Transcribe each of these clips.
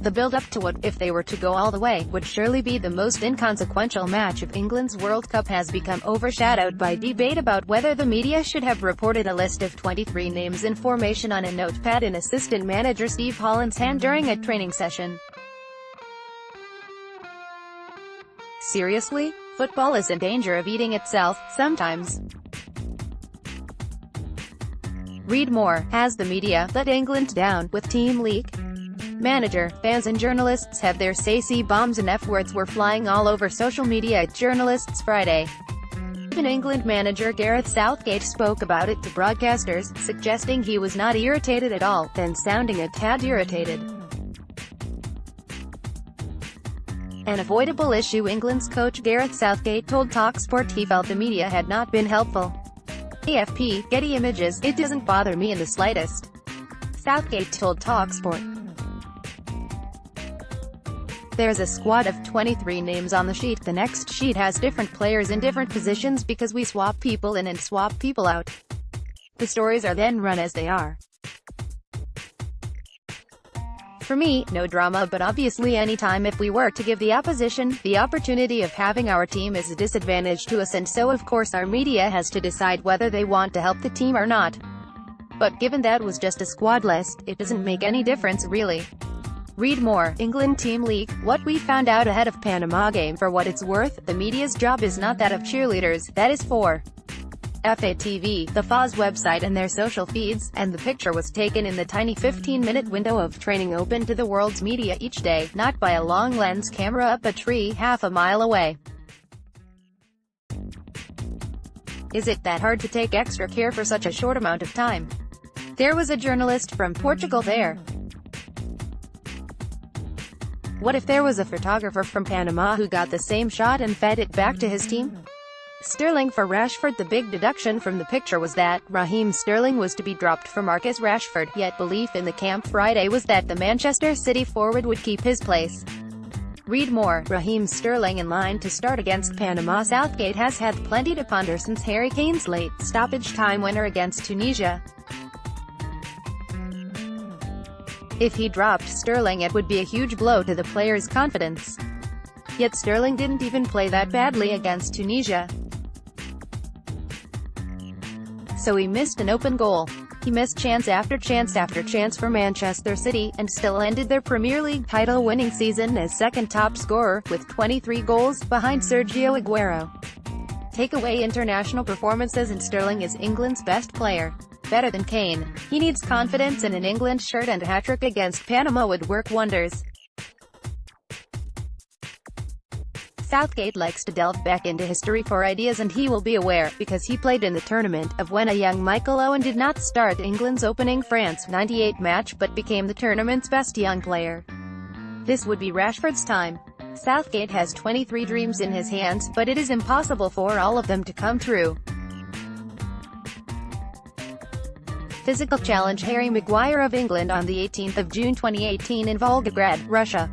The build-up to what, if they were to go all the way, would surely be the most inconsequential match of England's World Cup has become overshadowed by debate about whether the media should have reported a list of 23 names in formation on a notepad in assistant manager Steve Holland's hand during a training session. Seriously? Football is in danger of eating itself, sometimes. Read more. Has the media let England down with team leak? Manager, fans and journalists have their say. Bombs and F-words were flying all over social media at journalists Friday. Even England manager Gareth Southgate spoke about it to broadcasters, suggesting he was not irritated at all, then sounding a tad irritated. An avoidable issue. England's coach Gareth Southgate told TalkSport he felt the media had not been helpful. AFP, Getty Images, "It doesn't bother me in the slightest," Southgate told TalkSport. "There's a squad of 23 names on the sheet. The next sheet has different players in different positions because we swap people in and swap people out. The stories are then run as they are. For me, no drama, but obviously any time if we were to give the opposition the opportunity of having our team is a disadvantage to us, and so of course our media has to decide whether they want to help the team or not. But given that was just a squad list, it doesn't make any difference really." Read more. England team leak. What we found out ahead of Panama game. For what it's worth, the media's job is not that of cheerleaders, that is for FATV, the FA's website and their social feeds, and the picture was taken in the tiny 15-minute window of training open to the world's media each day, not by a long lens camera up a tree half a mile away. Is it that hard to take extra care for such a short amount of time? There was a journalist from Portugal there. What if there was a photographer from Panama who got the same shot and fed it back to his team? Sterling for Rashford. The big deduction from the picture was that Raheem Sterling was to be dropped for Marcus Rashford, yet belief in the camp Friday was that the Manchester City forward would keep his place. Read more. Raheem Sterling in line to start against Panama. Southgate has had plenty to ponder since Harry Kane's late stoppage time winner against Tunisia. If he dropped Sterling, it would be a huge blow to the player's confidence. Yet Sterling didn't even play that badly against Tunisia. So he missed an open goal. He missed chance after chance after chance for Manchester City, and still ended their Premier League title-winning season as second top scorer, with 23 goals, behind Sergio Aguero. Take away international performances and Sterling is England's best player. Better than Kane. He needs confidence, and an England shirt and a hat-trick against Panama would work wonders. Southgate likes to delve back into history for ideas, and he will be aware, because he played in the tournament, of when a young Michael Owen did not start England's opening France '98 match but became the tournament's best young player. This would be Rashford's time. Southgate has 23 dreams in his hands, but it is impossible for all of them to come true. Physical challenge. Harry Maguire of England on the 18th of June 2018 in Volgograd, Russia.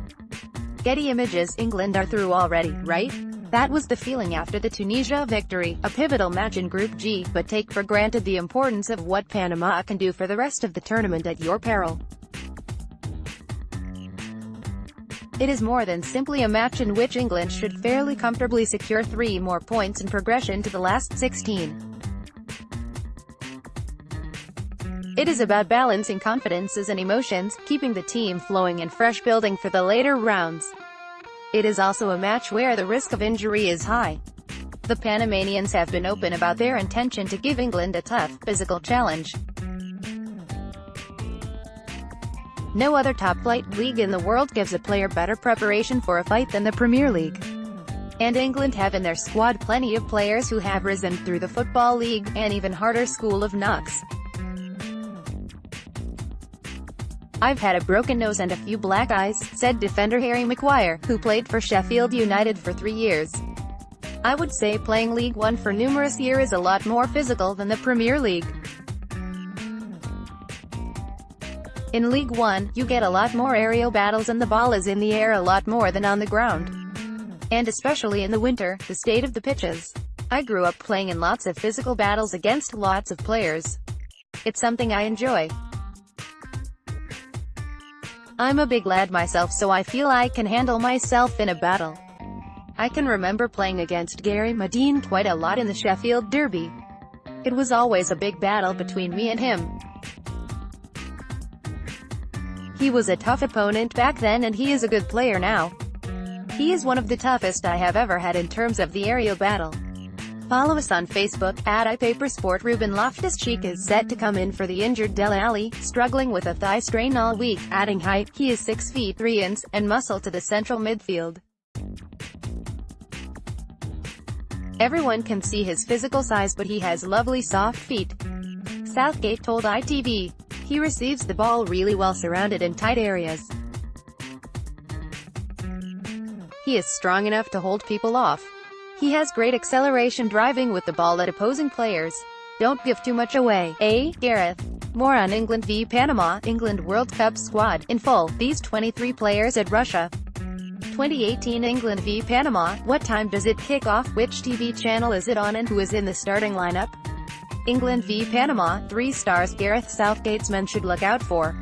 Getty Images. England are through already, right? That was the feeling after the Tunisia victory, a pivotal match in Group G, but take for granted the importance of what Panama can do for the rest of the tournament at your peril. It is more than simply a match in which England should fairly comfortably secure 3 more points in progression to the last 16. It is about balancing confidences and emotions, keeping the team flowing and fresh, building for the later rounds. It is also a match where the risk of injury is high. The Panamanians have been open about their intention to give England a tough, physical challenge. No other top-flight league in the world gives a player better preparation for a fight than the Premier League. And England have in their squad plenty of players who have risen through the Football League, an even harder school of knocks. "I've had a broken nose and a few black eyes," said defender Harry Maguire, who played for Sheffield United for 3 years. "I would say playing League One for numerous years is a lot more physical than the Premier League. In League One, you get a lot more aerial battles and the ball is in the air a lot more than on the ground. And especially in the winter, the state of the pitches. I grew up playing in lots of physical battles against lots of players. It's something I enjoy." I'm a big lad myself, so I feel I can handle myself in a battle. I can remember playing against Gary Medine quite a lot in the Sheffield Derby. It was always a big battle between me and him. He was a tough opponent back then and he is a good player now. He is one of the toughest I have ever had in terms of the aerial battle. Follow us on Facebook, @iPaperSport. Ruben Loftus-Cheek is set to come in for the injured Dele Alli, struggling with a thigh strain all week, adding height. He is 6 feet 3 inches, and muscle to the central midfield. Everyone can see his physical size, but he has lovely soft feet. Southgate told ITV. He receives the ball really well surrounded in tight areas. He is strong enough to hold people off. He has great acceleration driving with the ball at opposing players. Don't give too much away, eh, Gareth? More on England v Panama, England World Cup squad, in full. These 23 players at Russia. 2018 England v Panama. What time does it kick off? Which TV channel is it on and who is in the starting lineup? England v Panama. 3 stars Gareth Southgate's men should look out for.